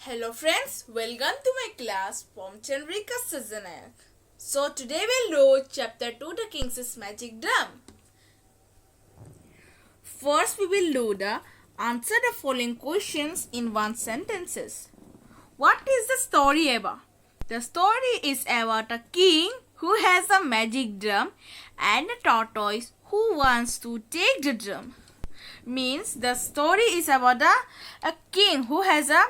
Hello friends, welcome to my class from Chandrika Sajanayak. So today we'll do chapter 2 The King's Magic Drum. First we will do the answer the following questions in one sentences. What is the story about? The story is about a king who has a magic drum and a tortoise who wants to take the drum. Means the story is about a king who has a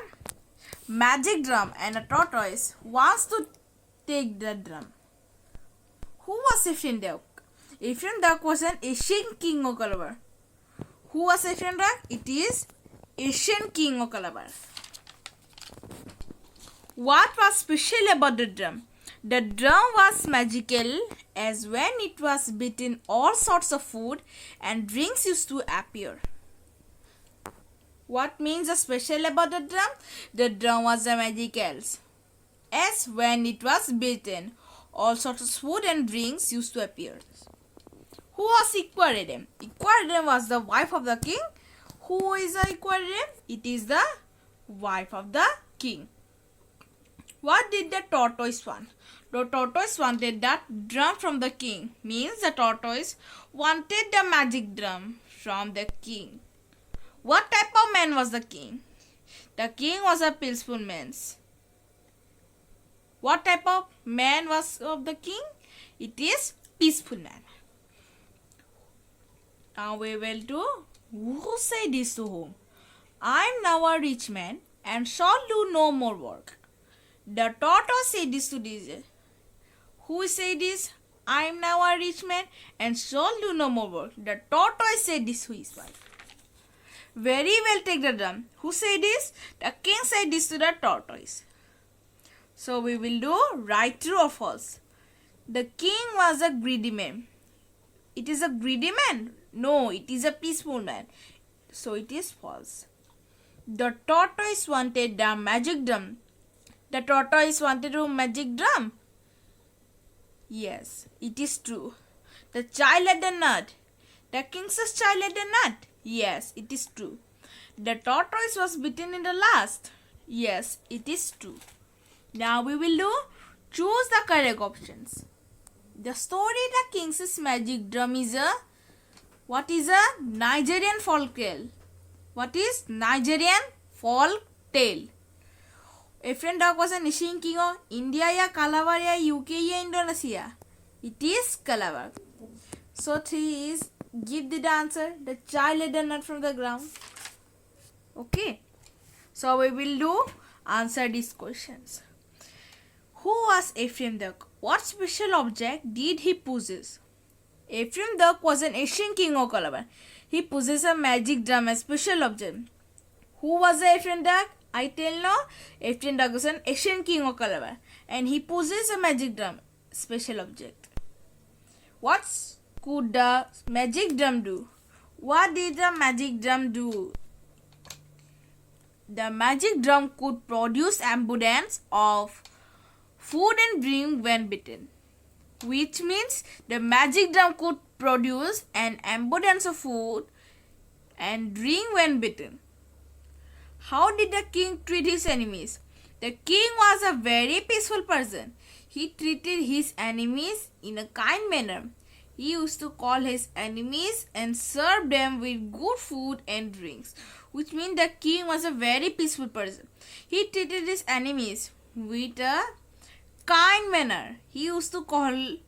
magic drum and a tortoise wants to take the drum. Who was Ephraim Duck? Ephraim Duck was an Asian king of Calabar. Who was Ephraim Duck? It is Asian king of Calabar. What was special about the drum? The drum was magical as when it was beaten all sorts of food and drinks used to appear. What means the special about the drum? The drum was a magical as when it was beaten all sorts of food and drinks used to appear. Who was Equiridem? Equiridem was the wife of the king. Who is the Equiridem? It is the wife of the king. What did the tortoise want? The tortoise wanted that drum from the king. Means the tortoise wanted the magic drum from the king. What type of man was the king? The king was a peaceful man. What type of man was of the king? It is peaceful man. Now we will do who said this to whom? I am now a rich man and shall do no more work. The tortoise said this to this. Who said this? I am now a rich man and shall do no more work. The tortoise said this to his wife. Very well, take the drum. Who said this? The king said this to the tortoise. So we will do right, true or false. The king was a greedy man. It is a greedy man? No, it is a peaceful man. So it is false. The tortoise wanted the magic drum. The tortoise wanted a magic drum. Yes, it is true. The child had a nut. The king's child had a nut. Yes, it is true. The tortoise was bitten in the last. Yes, it is true. Now we will do choose the correct options. The story The King's Magic Drum is a what is a Nigerian folk tale. What is Nigerian folk tale? Ephraim Duck was an Asian king of India या Calabar या UK या Indonesia. It is Calabar. So 3 is give the answer. The child had a nut from the ground. Okay. So we will do answer these questions. Who was Ephraim Duck? What special object did he possess? Ephraim Duck was an Asian king of Calabar. He possessed a magic drum, a special object. Who was Ephraim Duck? I tell now, Ephraim Duck was an Asian king of Calabar and he possessed a magic drum, special object. What could the magic drum do? What did the magic drum do? The magic drum could produce abundance of food and drink when bitten, which means the magic drum could produce an abundance of food and drink when bitten. How did the king treat his enemies? The king was a very peaceful person. He treated his enemies in a kind manner. He used to call his enemies and serve them with good food and drinks, which means the king was a very peaceful person. He treated his enemies with a kind manner. He used to call an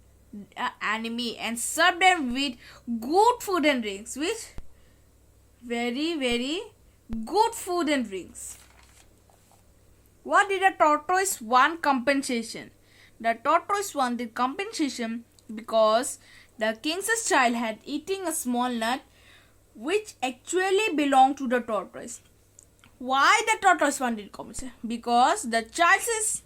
enemy and serve them with good food and drinks, which very good food and drinks. What did the tortoise want compensation? The tortoise wanted compensation because the king's child had eaten a small nut which actually belonged to the tortoise. Why the tortoise wanted compensation? Because the king's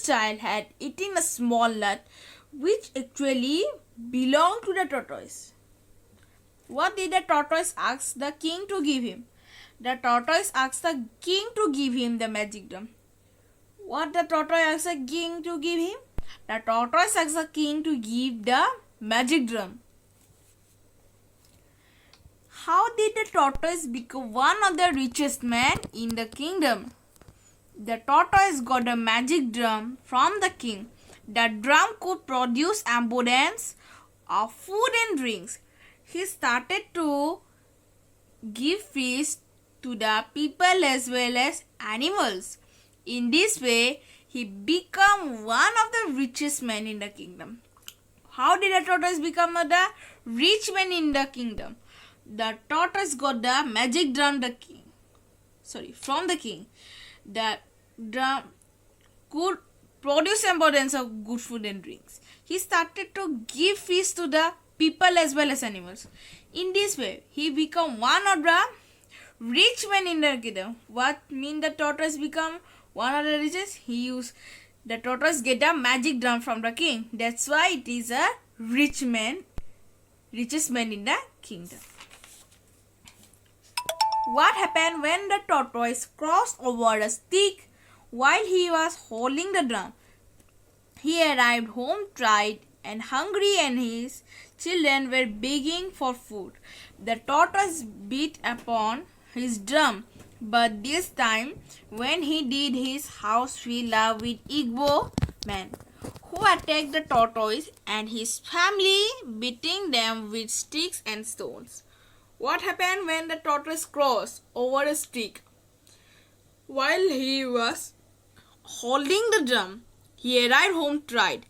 child had eaten a small nut which actually belonged to the tortoise. What did the tortoise ask the king to give him? The tortoise asked the king to give him the magic drum. What the tortoise asked the king to give him? The tortoise asked the king to give the magic drum. How did the tortoise become one of the richest men in the kingdom? The tortoise got a magic drum from the king. The drum could produce abundance of food and drinks. He started to give feasts to the people as well as animals. In this way, he became one of the richest men in the kingdom. How did the tortoise become the rich man in the kingdom? The tortoise got the magic drum from the king. The drum could produce abundance of good food and drinks. He started to give feasts to the people as well as animals. In this way, he became one of the rich men in the kingdom. What mean the tortoise become one of the richest? The tortoise get a magic drum from the king. That's why it is a richest man in the kingdom. What happened when the tortoise crossed over a stick while he was holding the drum? He arrived home tired and hungry, and his children were begging for food. The tortoise beat upon his drum, but this time when he did, his house filled up with Igbo men who attacked the tortoise and his family, beating them with sticks and stones. What happened when the tortoise crossed over a stick while he was holding the drum? He arrived home tired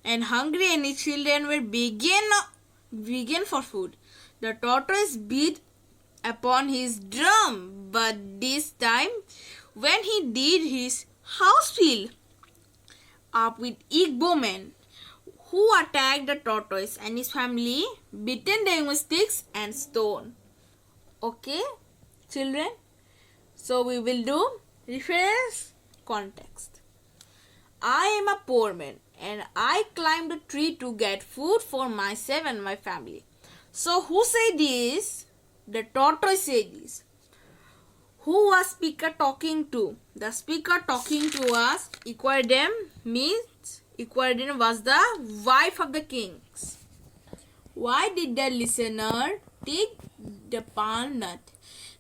and hungry, and his children were begging for food. The tortoise beat upon his drum, but this time when he did, his house filled up with Igbo men who attacked the tortoise and his family, beaten them with sticks and stone. Okay, children? So we will do reference context. I am a poor man and I climbed a tree to get food for myself and my family. So who said this? The tortoise said this. Who was speaker talking to? The speaker talking to us, Equidem, means Equidem was the wife of the kings. Why did the listener take the palm nut?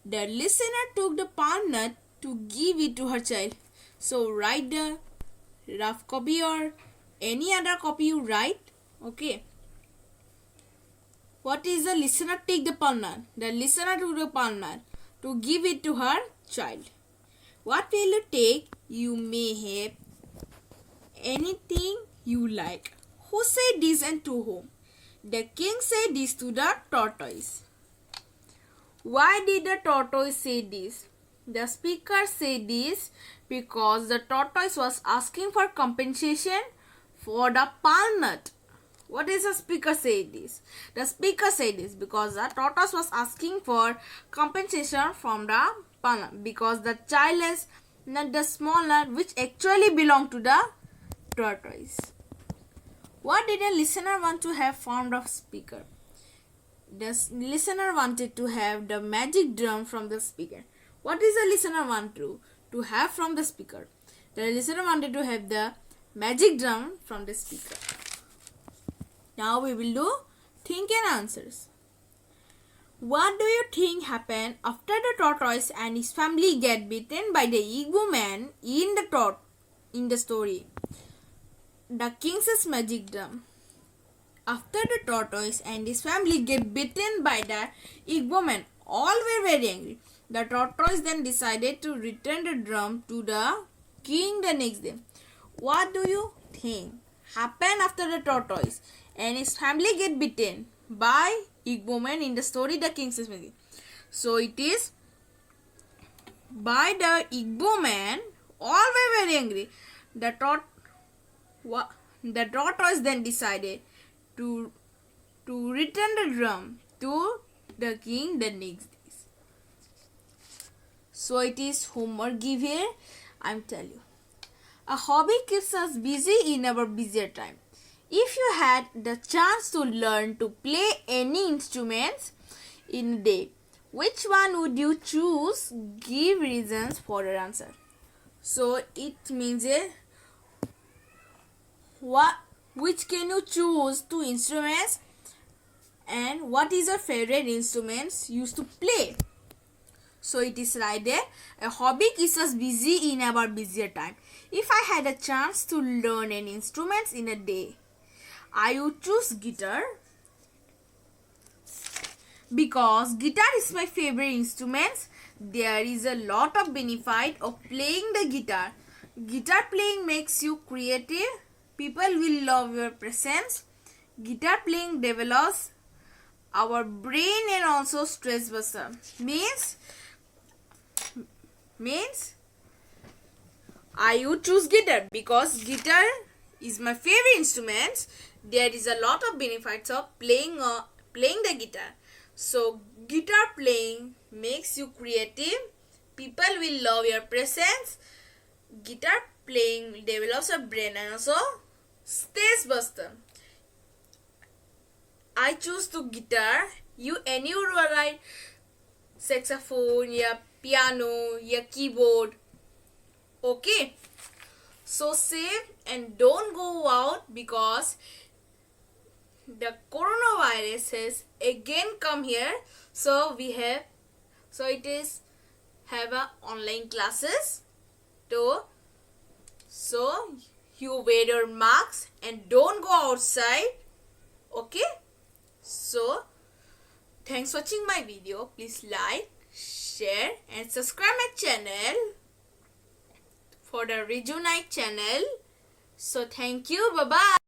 The listener took the palm nut to give it to her child. So write the rough copy or any other copy you write. Okay. What is the listener take the palm nut? The listener took the palm nut to give it to her child. What will you take? You may have anything you like. Who said this and to whom? The king said this to the tortoise. Why did the tortoise say this? The speaker said this because the tortoise was asking for compensation for the palm nut. What is the speaker say this? The speaker said this because the tortoise was asking for compensation from the palm nut, because the child has nut the small nut which actually belonged to the tortoise. What did the listener want to have from the speaker? The listener wanted to have the magic drum from the speaker. What is the listener want to have from the speaker? The listener wanted to have the magic drum from the speaker. Now we will do think and answers. What do you think happened after the tortoise and his family get beaten by the Igbo man in the story? The king's magic drum. After the tortoise and his family get beaten by the Igbo man, all were very angry. The tortoise then decided to return the drum to the king the next day. What do you think happened after the tortoise and his family get beaten by Igbo man in the story The King's Magic? So it is by the Igbo man, all were very angry. The tortoise then decided to return the drum to the king the next day. So it is homework give here. I'm telling you. A hobby keeps us busy in our busier time. If you had the chance to learn to play any instruments in a day, which one would you choose? Give reasons for your answer. So it means which can you choose two instruments And what is your favorite instruments used to play? So it is right there. A hobby keeps us busy in our busier time. If I had a chance to learn an instrument in a day, I would choose guitar because guitar is my favorite instrument. There is a lot of benefit of playing the guitar. Guitar playing makes you creative. People will love your presence. Guitar playing develops our brain and also stress buster. Means I would choose guitar because guitar is my favorite instrument. There is a lot of benefits of playing the guitar. So guitar playing makes you creative. People will love your presence. Guitar playing develops your brain and also stress buster. I choose to guitar. You would write saxophone, yeah, piano, yeah, keyboard. Okay. So save and don't go out because the coronavirus has again come here. So it is have a online classes. So you wear your masks and don't go outside. Okay. So thanks for watching my video. Please like, share and subscribe my channel for the Riju Naik channel. So thank you. Bye bye.